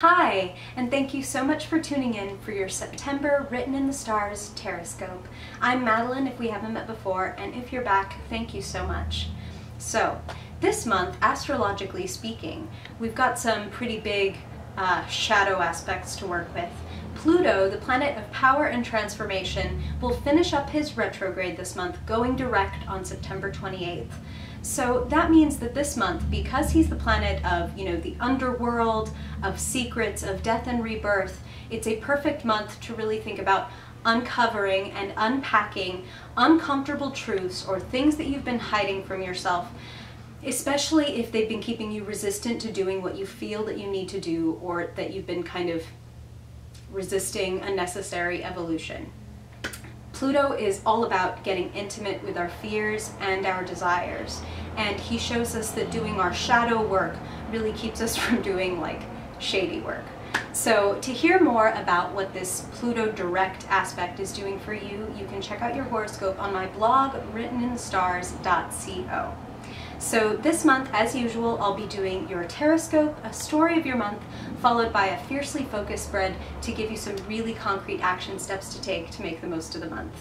Hi, and thank you so much for tuning in for your September Written in the Stars Horoscope. I'm Madeline if we haven't met before, and if you're back, thank you so much. So, this month, astrologically speaking, we've got some pretty big shadow aspects to work with. Pluto, the planet of power and transformation, will finish up his retrograde this month, going direct on September 28th. So that means that this month, because he's the planet of, the underworld, of secrets, of death and rebirth, it's a perfect month to really think about uncovering and unpacking uncomfortable truths or things that you've been hiding from yourself, especially if they've been keeping you resistant to doing what you feel that you need to do, or that you've been kind of resisting a necessary evolution. Pluto is all about getting intimate with our fears and our desires, and he shows us that doing our shadow work really keeps us from doing shady work. So to hear more about what this Pluto direct aspect is doing for you, you can check out your horoscope on my blog, writteninthestars.co. So this month, as usual, I'll be doing your horoscope, a story of your month, followed by a fiercely focused spread to give you some really concrete action steps to take to make the most of the month.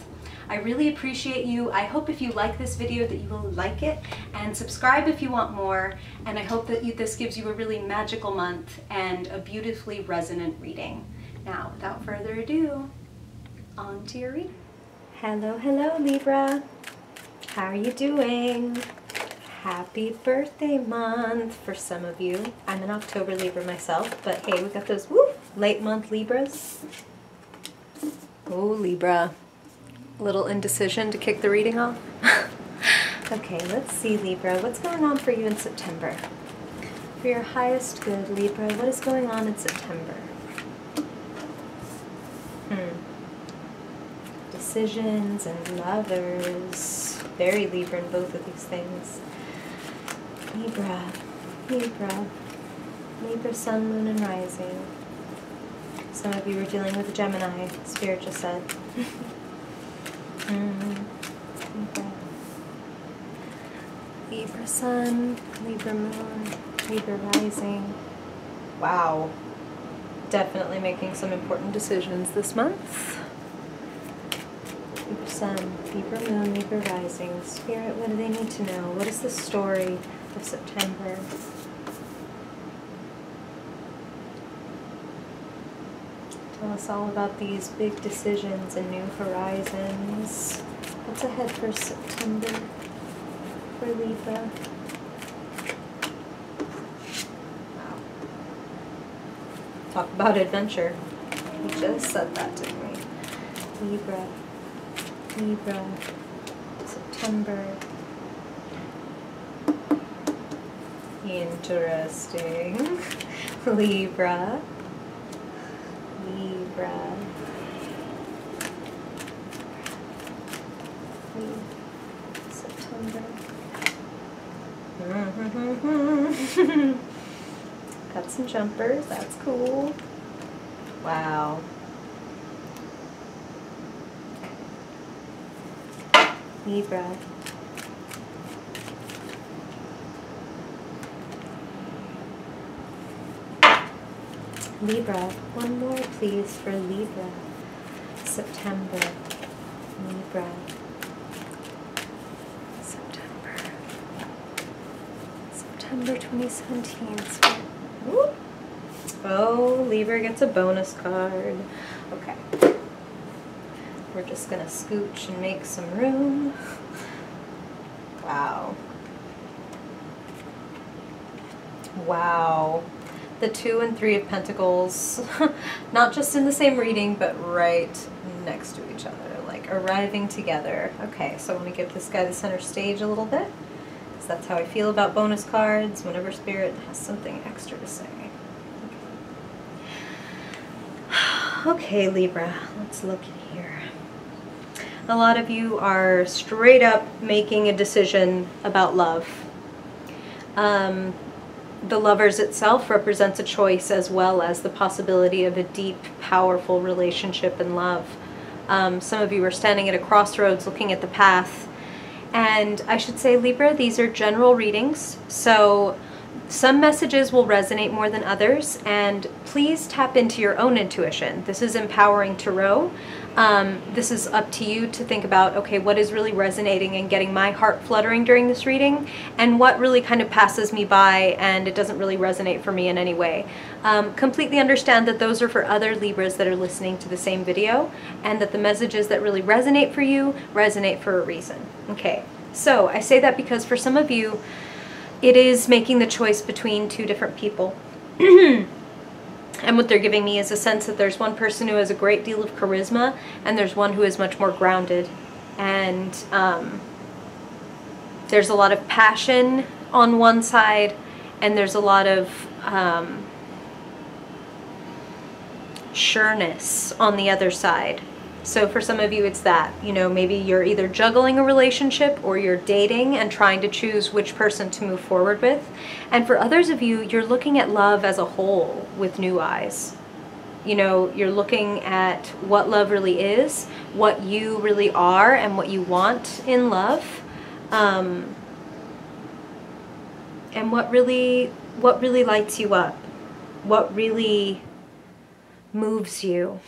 I really appreciate you. I hope if you like this video that you will like it, and subscribe if you want more, and I hope that this gives you a really magical month and a beautifully resonant reading. Now, without further ado, on to your reading. Hello, hello Libra. How are you doing? Happy birthday month for some of you. I'm an October Libra myself, but hey, we got those late month Libras. Oh, Libra. A little indecision to kick the reading off. Okay, let's see, Libra. What's going on for you in September? For your highest good, Libra, what is going on in September? Decisions and lovers. Very Libra in both of these things. Libra, Libra, Libra, Sun, Moon, and Rising. Some of you are dealing with a Gemini, Spirit just said. Libra. Libra Sun, Libra Moon, Libra Rising. Wow. Definitely making some important decisions this month. Libra Sun, Libra Moon, Libra Rising. Spirit, what do they need to know? What is the story of September? Tell us all about these big decisions and new horizons. What's ahead for September for Libra? Wow. Talk about adventure. He just said that to me. Libra. Libra. September. Interesting. Libra. Libra. September. Got some jumpers, that's cool. Wow. Libra. Libra, one more please for Libra. September. Libra. September 2017. Whoop. Oh, Libra gets a bonus card. Okay. We're just gonna scooch and make some room. Wow. Wow. The 2 and 3 of Pentacles, not just in the same reading, but right next to each other, like arriving together. Okay, so I want to give this guy the center stage a little bit, because that's how I feel about bonus cards, whenever Spirit has something extra to say. Okay, Libra, let's look in here. A lot of you are straight up making a decision about love. The Lovers itself represents a choice, as well as the possibility of a deep, powerful relationship and love. Some of you are standing at a crossroads looking at the path. And I should say, Libra, these are general readings, so Some messages will resonate more than others, and please tap into your own intuition. This is Empowering Tarot. This is up to you to think about, okay, what is really resonating and getting my heart fluttering during this reading, and what really kind of passes me by and it doesn't really resonate for me in any way. Completely understand that those are for other Libras that are listening to the same video, and that the messages that really resonate for you resonate for a reason. Okay, so I say that because for some of you, it is making the choice between two different people. And what they're giving me is a sense that there's one person who has a great deal of charisma, and there's one who is much more grounded. And there's a lot of passion on one side, and there's a lot of sureness on the other side. So for some of you, it's that, you know, maybe you're either juggling a relationship or you're dating and trying to choose which person to move forward with. And for others of you, you're looking at love as a whole with new eyes. You know, you're looking at what love really is, what you really are, and what you want in love. And what really lights you up, what really moves you.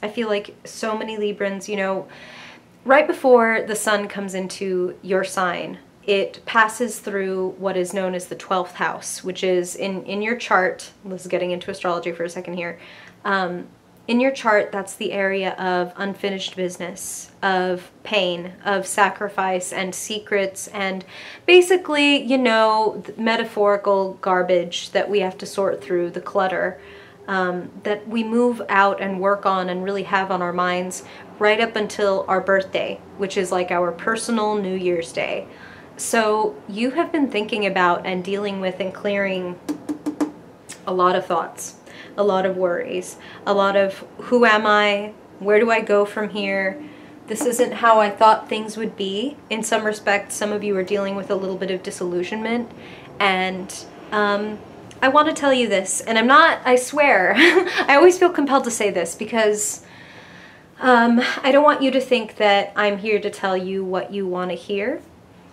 I feel like so many Librans, you know, right before the sun comes into your sign, it passes through what is known as the 12th house, which is in your chart. This is getting into astrology for a second here. In your chart, that's the area of unfinished business, of pain, of sacrifice and secrets, and basically, you know, metaphorical garbage that we have to sort through, the clutter. That we move out and work on and really have on our minds right up until our birthday, which is like our personal New Year's Day. So you have been thinking about and dealing with and clearing a lot of thoughts, a lot of worries, a lot of who am I, where do I go from here, this isn't how I thought things would be. In some respects, some of you are dealing with a little bit of disillusionment, and I want to tell you this, and I'm not, I swear, I always feel compelled to say this because I don't want you to think that I'm here to tell you what you want to hear.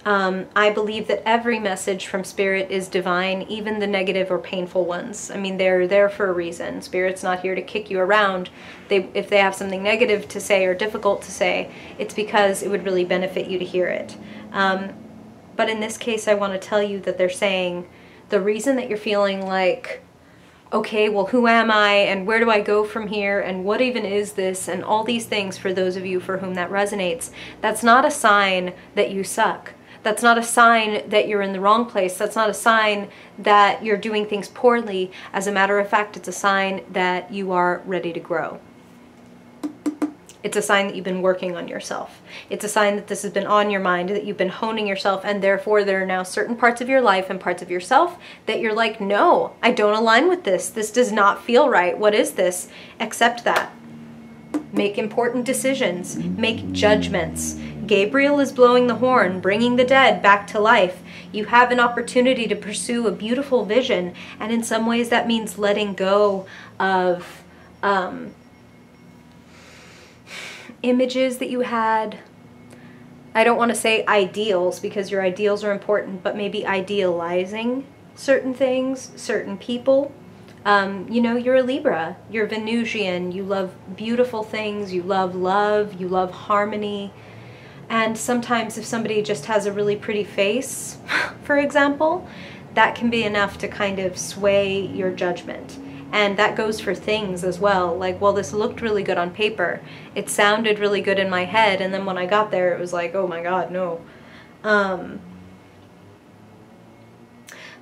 I believe that every message from Spirit is divine, even the negative or painful ones. I mean, they're there for a reason. Spirit's not here to kick you around. If they have something negative to say or difficult to say, it's because it would really benefit you to hear it. But in this case, I want to tell you that they're saying, the reason that you're feeling like, okay, well, who am I, and where do I go from here, and what even is this, and all these things, for those of you for whom that resonates, that's not a sign that you suck. That's not a sign that you're in the wrong place. That's not a sign that you're doing things poorly. As a matter of fact, it's a sign that you are ready to grow. It's a sign that you've been working on yourself. It's a sign that this has been on your mind, that you've been honing yourself, and therefore there are now certain parts of your life and parts of yourself that you're like, no, I don't align with this. This does not feel right. What is this? Accept that. Make important decisions. Make judgments. Gabriel is blowing the horn, bringing the dead back to life. You have an opportunity to pursue a beautiful vision, and in some ways that means letting go of images that you had. I don't want to say ideals, because your ideals are important, but maybe idealizing certain things, certain people. You know, you're a Libra, you're Venusian, you love beautiful things, you love love, you love harmony. And sometimes if somebody just has a really pretty face, for example, that can be enough to kind of sway your judgment. And that goes for things as well. Like, well, this looked really good on paper. It sounded really good in my head. And then when I got there, it was like, oh my God, no.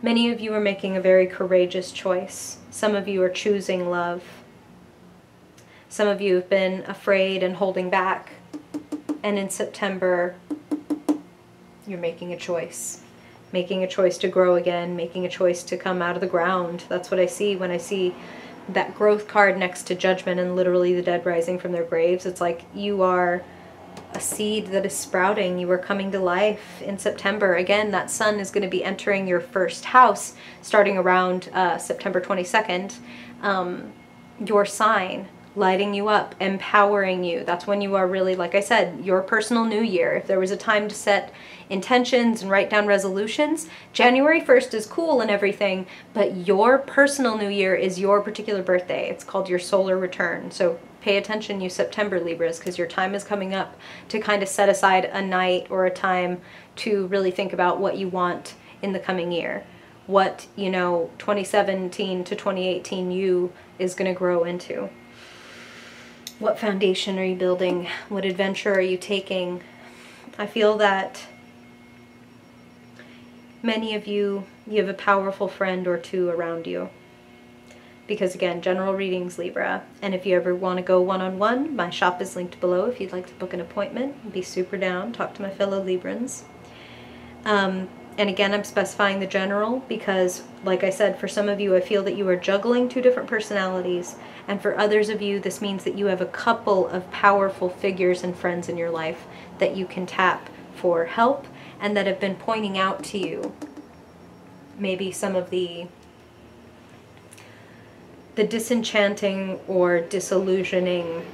Many of you are making a very courageous choice. Some of you are choosing love. Some of you have been afraid and holding back. And in September, you're making a choice. Making a choice to grow again, making a choice to come out of the ground. That's what I see when I see that growth card next to judgment and literally the dead rising from their graves. It's like you are a seed that is sprouting. You are coming to life in September. Again, that sun is going to be entering your first house starting around September 22nd. Your sign, lighting you up, empowering you. That's when you are really, like I said, your personal new year. If there was a time to set intentions and write down resolutions, January 1st is cool and everything, but your personal new year is your particular birthday. It's called your solar return. So pay attention, you September Libras, because your time is coming up to kind of set aside a night or a time to really think about what you want in the coming year. What, 2017 to 2018 you is going to grow into. What foundation are you building? What adventure are you taking? I feel that many of you have a powerful friend or two around you. Because again, general readings, Libra. And if you ever want to go one-on-one, my shop is linked below if you'd like to book an appointment. Be super down, talk to my fellow Librans. And again, I'm specifying the general because, like I said, for some of you, I feel that you are juggling two different personalities. And for others of you, this means that you have a couple of powerful figures and friends in your life that you can tap for help and that have been pointing out to you maybe some of the disenchanting or disillusioning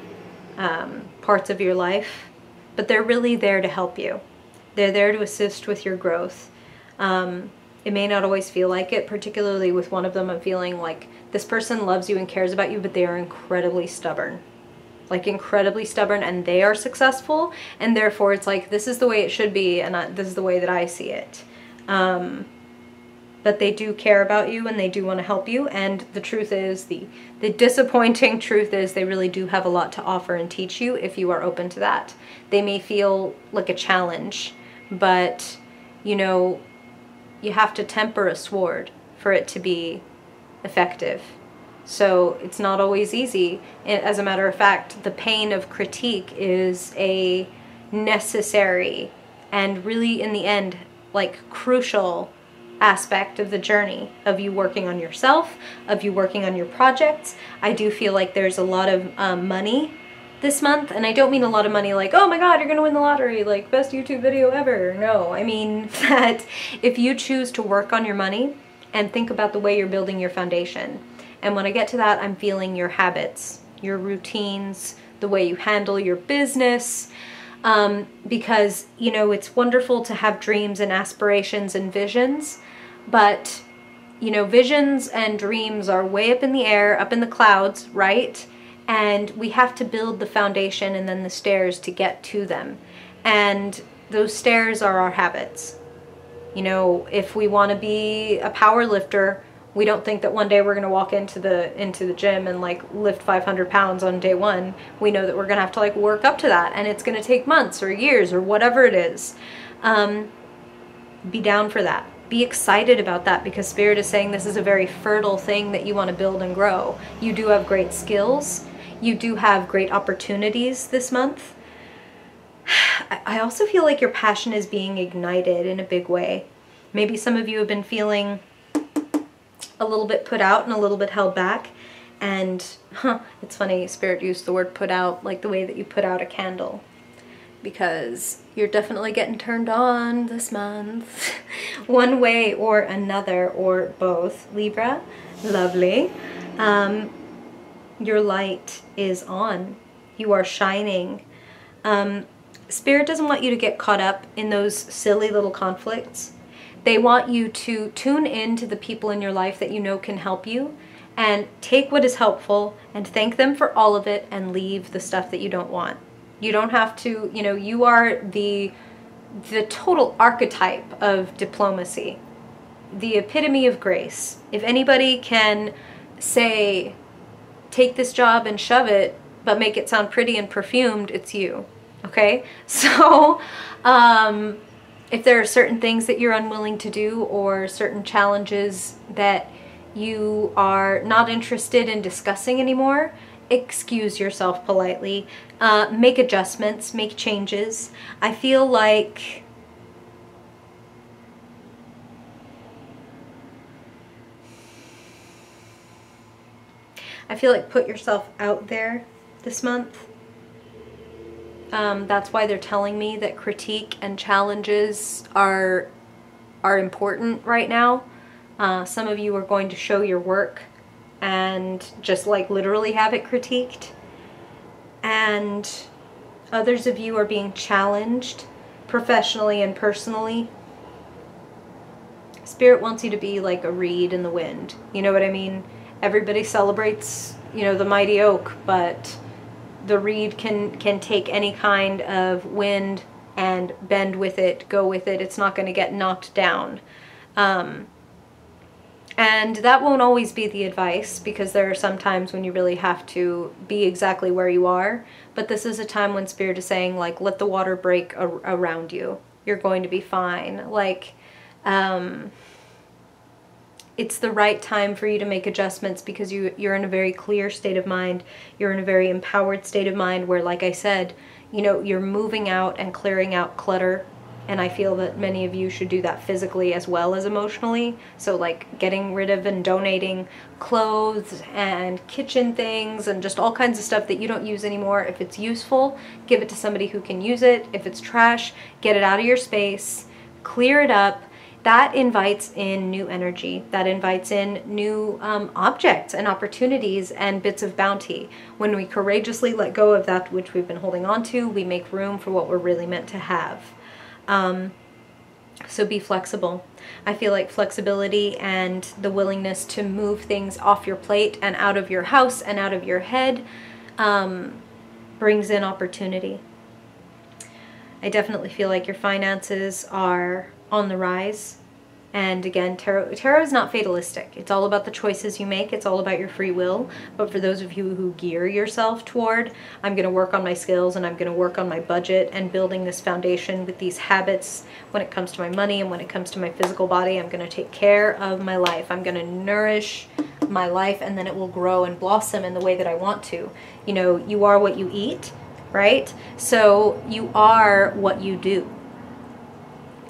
parts of your life, but they're really there to help you. They're there to assist with your growth. It may not always feel like it, particularly with one of them. I'm feeling like this person loves you and cares about you, but they are incredibly stubborn. Like incredibly stubborn, and they are successful, and therefore it's like, this is the way it should be, and this is the way that I see it. But they do care about you, and they do want to help you, and the truth is, the disappointing truth is they really do have a lot to offer and teach you if you are open to that. They may feel like a challenge, but, you have to temper a sword for it to be effective. So it's not always easy. As a matter of fact, the pain of critique is a necessary and really, in the end, like crucial aspect of the journey of you working on yourself, of you working on your projects. I do feel like there's a lot of money this month, and I don't mean a lot of money like, oh my god, you're gonna win the lottery, like best YouTube video ever. No, I mean that if you choose to work on your money and think about the way you're building your foundation. And when I get to that, I'm feeling your habits, your routines, the way you handle your business, because, it's wonderful to have dreams and aspirations and visions, but, visions and dreams are way up in the air, up in the clouds, right? And we have to build the foundation and then the stairs to get to them. And those stairs are our habits. If we want to be a power lifter, we don't think that one day we're going to walk into the gym and like lift 500 pounds on day one. We know that we're going to have to like work up to that, and it's going to take months or years or whatever it is. Be down for that. Be excited about that, because Spirit is saying this is a very fertile thing that you want to build and grow. You do have great skills. You do have great opportunities this month. I also feel like your passion is being ignited in a big way. Maybe some of you have been feeling a little bit put out and a little bit held back. And it's funny, Spirit used the word put out like the way that you put out a candle. Because you're definitely getting turned on this month. One way or another, or both. Libra, lovely. Your light is on. You are shining. Spirit doesn't want you to get caught up in those silly little conflicts. They want you to tune in to the people in your life that you know can help you, and take what is helpful and thank them for all of it, and leave the stuff that you don't want. You don't have to, you are the total archetype of diplomacy, the epitome of grace. If anybody can say, take this job and shove it, but make it sound pretty and perfumed, it's you. Okay? So, if there are certain things that you're unwilling to do, or certain challenges that you are not interested in discussing anymore, excuse yourself politely. Make adjustments, make changes. I feel like put yourself out there this month. That's why they're telling me that critique and challenges are important right now. Some of you are going to show your work and just like literally have it critiqued. and others of you are being challenged professionally and personally. Spirit wants you to be like a reed in the wind. You know what I mean? Everybody celebrates, you know, the mighty oak, but the reed can take any kind of wind and bend with it, go with it. It's not going to get knocked down. And that won't always be the advice, because there are some times when you really have to be exactly where you are. But this is a time when Spirit is saying, like, let the water break around you. You're going to be fine. Like, it's the right time for you to make adjustments, because you're in a very clear state of mind. You're in a very empowered state of mind where, like I said, you know, you're moving out and clearing out clutter. And I feel that many of you should do that physically as well as emotionally. So like getting rid of and donating clothes and kitchen things and just all kinds of stuff that you don't use anymore. If it's useful, give it to somebody who can use it. If it's trash, get it out of your space, clear it up. That invites in new energy. That invites in new objects and opportunities and bits of bounty. When we courageously let go of that which we've been holding on to, we make room for what we're really meant to have. So be flexible. I feel like flexibility and the willingness to move things off your plate and out of your house and out of your head brings in opportunity. I definitely feel like your finances are on the rise. And again, tarot is not fatalistic. It's all about the choices you make. It's all about your free will. But for those of you who gear yourself toward, I'm going to work on my skills and I'm going to work on my budget and building this foundation with these habits when it comes to my money and when it comes to my physical body, I'm going to take care of my life. I'm going to nourish my life, and then it will grow and blossom in the way that I want to. You know, you are what you eat, right? So you are what you do.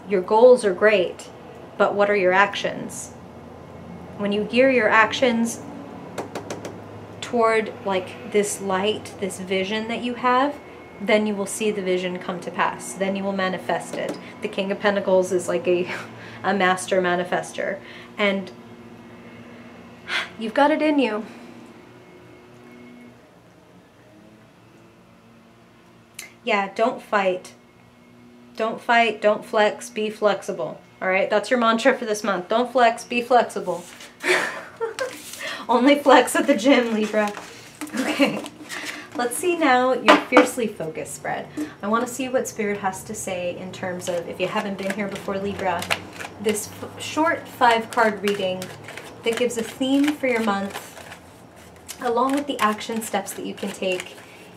Your goals are great, but what are your actions? When you gear your actions toward like this light, this vision that you have, then you will see the vision come to pass. Then you will manifest it. The King of Pentacles is like a master manifester. And you've got it in you. Yeah, don't fight. Don't fight, don't flex, be flexible. All right, that's your mantra for this month. Don't flex, be flexible. Only flex at the gym, Libra. Okay, let's see now your fiercely focused spread. I want to see what Spirit has to say in terms of, if you haven't been here before, Libra, this short 5-card reading that gives a theme for your month, along with the action steps that you can take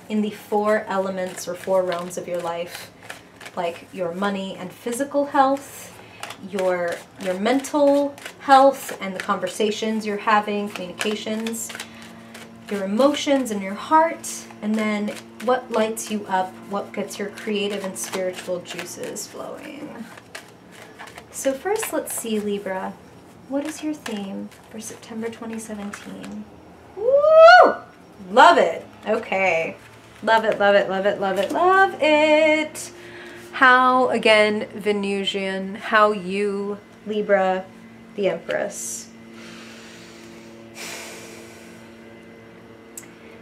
in the 4 elements or 4 realms of your life, like your money and physical health, your mental health and the conversations you're having, communications, your emotions and your heart, and then what lights you up, what gets your creative and spiritual juices flowing. So first, let's see, Libra, what is your theme for September 2017? Woo! Love it. Okay. Love it, love it, love it, love it, love it. How, again, Venusian, how you, Libra, the Empress.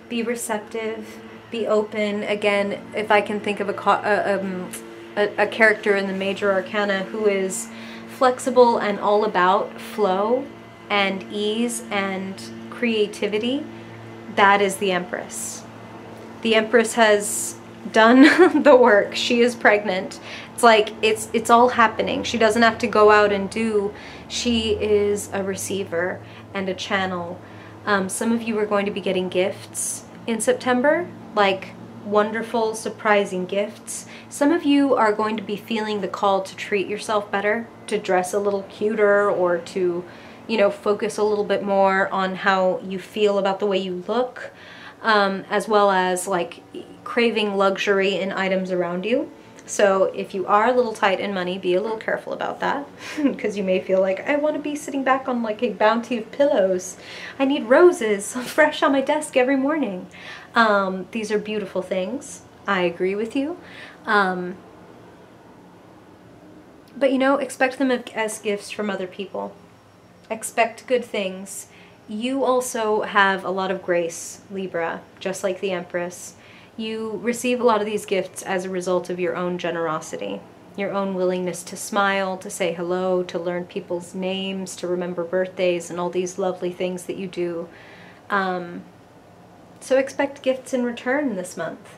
Be receptive, be open. Again, if I can think of a character in the major arcana who is flexible and all about flow and ease and creativity, that is the Empress. The Empress has done the work. She is pregnant. It's like it's all happening. She doesn't have to go out and do. She is a receiver and a channel. Some of you are going to be getting gifts in September, like wonderful, surprising gifts. Some of you are going to be feeling the call to treat yourself better, to dress a little cuter, or to, you know, focus a little bit more on how you feel about the way you look, as well as like craving luxury in items around you. So if you are a little tight in money, be a little careful about that, because you may feel like, I want to be sitting back on like a bounty of pillows. I need roses fresh on my desk every morning. These are beautiful things. I agree with you. But you know, expect them as gifts from other people. Expect good things. You also have a lot of grace, Libra, just like the Empress. you receive a lot of these gifts as a result of your own generosity, your own willingness to smile, to say hello, to learn people's names, to remember birthdays, and all these lovely things that you do. So expect gifts in return this month.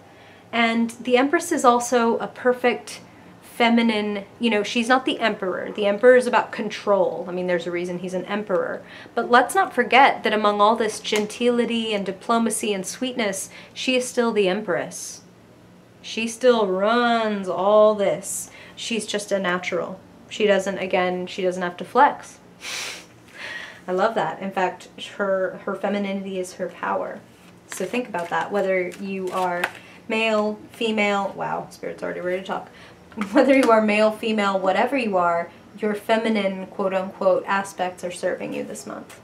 And the Empress is also a perfect feminine, you know, she's not the Emperor. The Emperor is about control. I mean, there's a reason he's an emperor. But let's not forget that among all this gentility and diplomacy and sweetness, she is still the Empress. She still runs all this. She's just a natural. She doesn't, again, she doesn't have to flex. I love that. In fact, her femininity is her power. So think about that. Whether you are male, female, wow, Spirit's already ready to talk. Whether you are male, female, whatever you are, your feminine, quote-unquote, aspects are serving you this month.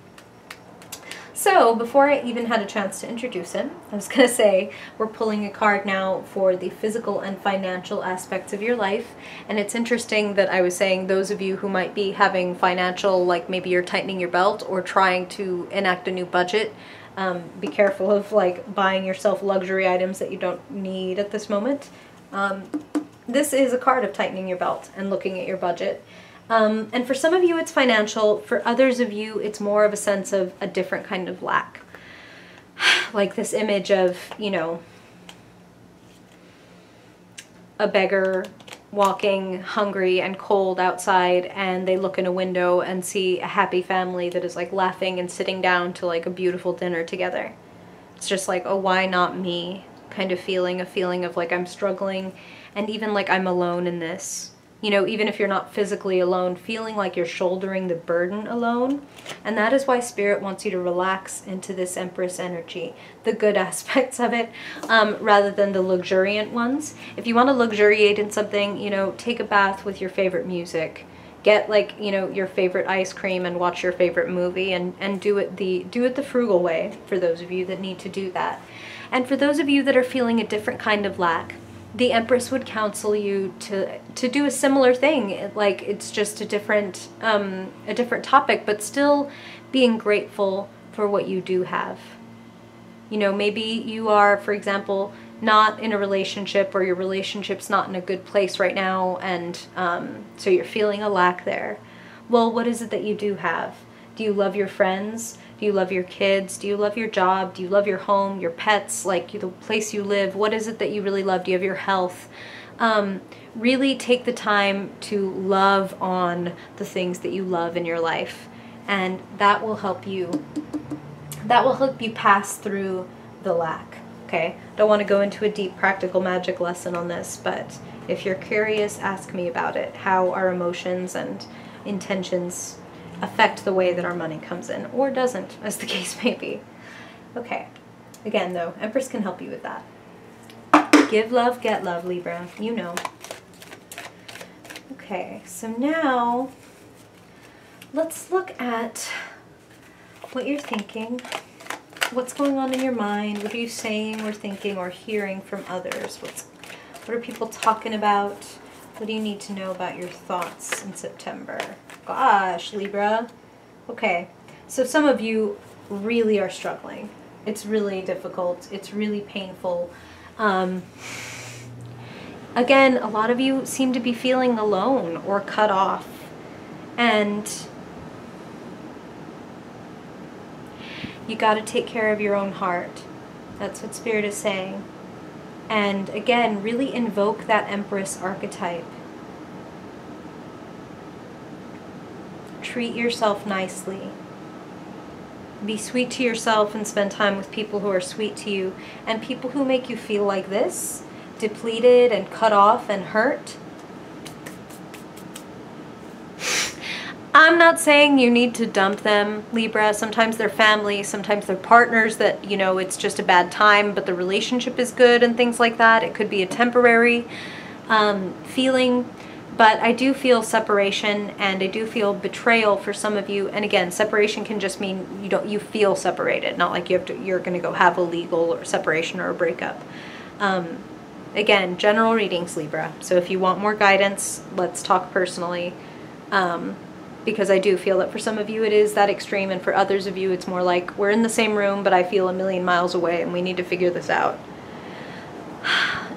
So, before I even had a chance to introduce him, I was going to say, we're pulling a card now for the physical and financial aspects of your life. And it's interesting that I was saying those of you who might be having financial, like maybe you're tightening your belt or trying to enact a new budget, be careful of like buying yourself luxury items that you don't need at this moment. This is a card of tightening your belt and looking at your budget. And for some of you, it's financial. For others of you, it's more of a sense of a different kind of lack. Like this image of, you know, a beggar walking hungry and cold outside, and they look in a window and see a happy family that is like laughing and sitting down to like a beautiful dinner together. It's just like, oh, why not me kind of feeling, a feeling of like I'm struggling and even like I'm alone in this. You know, even if you're not physically alone, feeling like you're shouldering the burden alone. And that is why Spirit wants you to relax into this Empress energy, the good aspects of it, rather than the luxuriant ones. If you want to luxuriate in something, you know, take a bath with your favorite music. Get like, you know, your favorite ice cream and watch your favorite movie, and do it the frugal way for those of you that need to do that. And for those of you that are feeling a different kind of lack, the Empress would counsel you to do a similar thing. Like it's just a different topic, but still being grateful for what you do have. You know, maybe you are, for example, not in a relationship, or your relationship's not in a good place right now, and so you're feeling a lack there. Well, what is it that you do have? Do you love your friends? Do you love your kids? Do you love your job? Do you love your home, your pets, like the place you live? What is it that you really love? Do you have your health? Really take the time to love on the things that you love in your life, and that will help you. That will help you pass through the lack. Okay, don't want to go into a deep practical magic lesson on this, but if you're curious, ask me about it. How our emotions and intentions affect the way that our money comes in, or doesn't, as the case may be. Okay, again though, Empress can help you with that. Give love, get love, Libra, you know. Okay, so now let's look at what you're thinking. What's going on in your mind? What are you saying or thinking or hearing from others? What are people talking about? What do you need to know about your thoughts in September? Gosh, Libra. Okay, so some of you really are struggling. It's really difficult. It's really painful. Again, a lot of you seem to be feeling alone or cut off. And you got to take care of your own heart. That's what Spirit is saying. And again, really invoke that Empress archetype. Treat yourself nicely. Be sweet to yourself and spend time with people who are sweet to you. And people who make you feel like this, depleted and cut off and hurt. I'm not saying you need to dump them, Libra. Sometimes they're family, sometimes they're partners that, you know, it's just a bad time, but the relationship is good and things like that. It could be a temporary feeling, but I do feel separation, and I do feel betrayal for some of you. And again, separation can just mean you feel separated, not like you're going to go have a legal or separation or a breakup. Again, general readings, Libra. So if you want more guidance, let's talk personally. Because I do feel that for some of you it is that extreme, and for others of you it's more like we're in the same room but I feel a million miles away and we need to figure this out.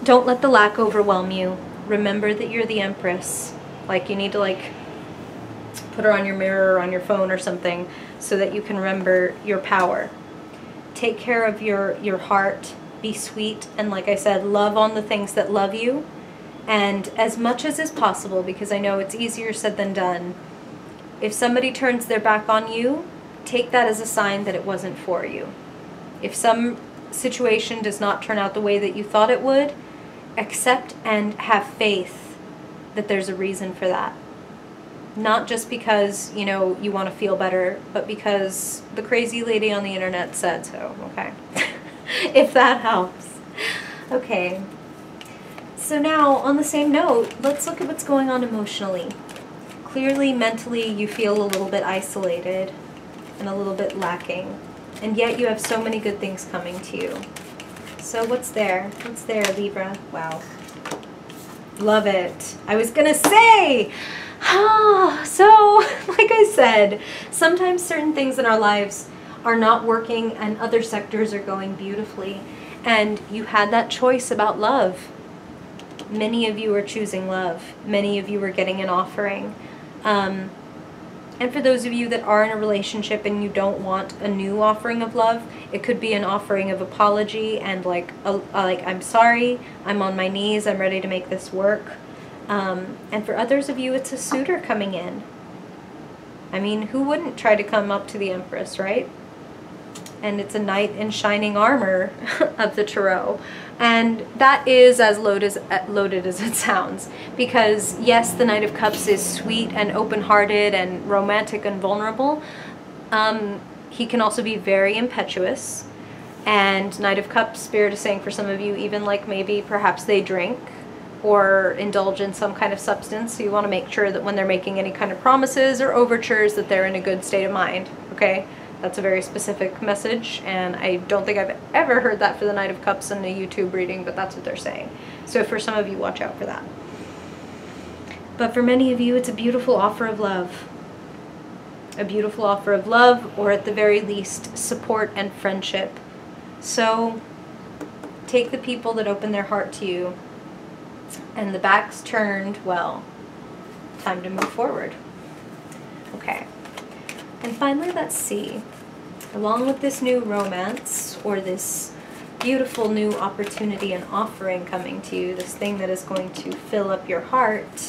Don't let the lack overwhelm you. Remember that you're the Empress. Like, you need to, like, put her on your mirror or on your phone or something so that you can remember your power. Take care of your heart. Be sweet. And like I said, love on the things that love you. And as much as is possible, because I know it's easier said than done, if somebody turns their back on you, take that as a sign that it wasn't for you. If some situation does not turn out the way that you thought it would, accept and have faith that there's a reason for that. Not just because, you know, you want to feel better, but because the crazy lady on the internet said so, okay? If that helps. Okay. So now, on the same note, let's look at what's going on emotionally. Clearly, mentally, you feel a little bit isolated and a little bit lacking. And yet you have so many good things coming to you. So what's there? What's there, Libra? Wow. Love it. I was gonna say, so, like I said, sometimes certain things in our lives are not working and other sectors are going beautifully. And you had that choice about love. Many of you are choosing love. Many of you are getting an offering. And for those of you that are in a relationship and you don't want a new offering of love, it could be an offering of apology and like I'm sorry, I'm on my knees, I'm ready to make this work. And for others of you, it's a suitor coming in. I mean, who wouldn't try to come up to the Empress, right? And it's a knight in shining armor of the tarot. And that is as loaded as it sounds. Because yes, the Knight of Cups is sweet and open-hearted and romantic and vulnerable. He can also be very impetuous. And Knight of Cups, Spirit is saying for some of you, even like maybe perhaps they drink or indulge in some kind of substance. So you want to make sure that when they're making any kind of promises or overtures that they're in a good state of mind, okay? That's a very specific message, and I don't think I've ever heard that for the Knight of Cups in a YouTube reading, but that's what they're saying. So for some of you, watch out for that. But for many of you, it's a beautiful offer of love. A beautiful offer of love, or at the very least, support and friendship. So take the people that open their heart to you, and the back's turned, well, time to move forward. Okay. And finally, let's see, along with this new romance, or this beautiful new opportunity and offering coming to you, this thing that is going to fill up your heart,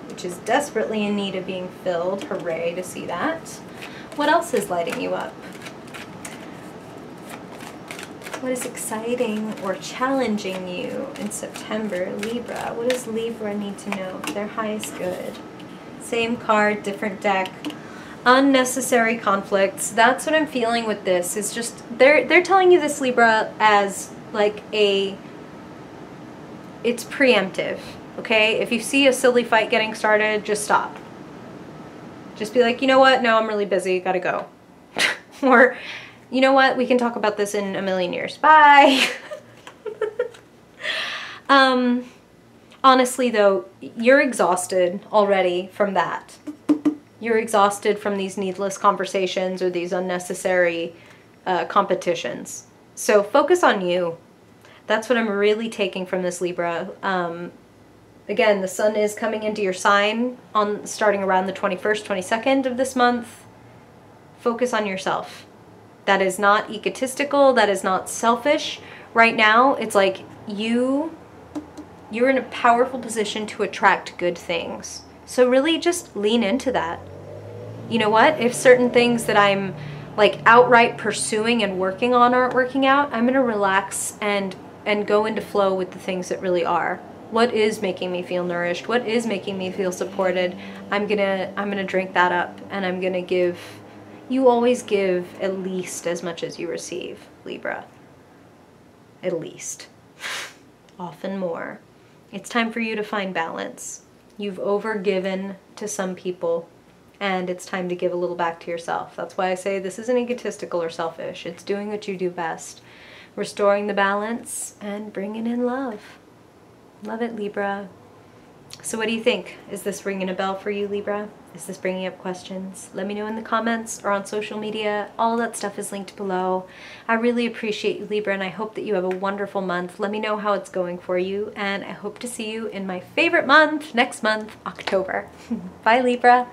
which is desperately in need of being filled, hooray to see that. What else is lighting you up? What is exciting or challenging you in September, Libra? What does Libra need to know? Their highest good. Same card, different deck. Unnecessary conflicts. That's what I'm feeling with this. Is just they're telling you this, Libra, as like it's preemptive. Okay, if you see a silly fight getting started, just stop. Just be like, you know what? No, I'm really busy. Gotta go. Or, you know what? We can talk about this in a million years. Bye. Honestly, though, you're exhausted already from that. You're exhausted from these needless conversations or these unnecessary competitions. So focus on you. That's what I'm really taking from this, Libra. Again, the sun is coming into your sign starting around the 21st, 22nd of this month. Focus on yourself. That is not egotistical. That is not selfish. Right now, it's like you're in a powerful position to attract good things. So really just lean into that. You know what? If certain things that I'm like outright pursuing and working on aren't working out, I'm going to relax and go into flow with the things that really are. What is making me feel nourished? What is making me feel supported? I'm going to drink that up, and I'm going to give. You always give at least as much as you receive, Libra. At least. Often more. It's time for you to find balance. You've overgiven to some people, and it's time to give a little back to yourself. That's why I say this isn't egotistical or selfish. It's doing what you do best. Restoring the balance and bringing in love. Love it, Libra. So what do you think? Is this ringing a bell for you, Libra? Is this bringing up questions? Let me know in the comments or on social media. All that stuff is linked below. I really appreciate you, Libra, and I hope that you have a wonderful month. Let me know how it's going for you, and I hope to see you in my favorite month, next month, October. Bye, Libra.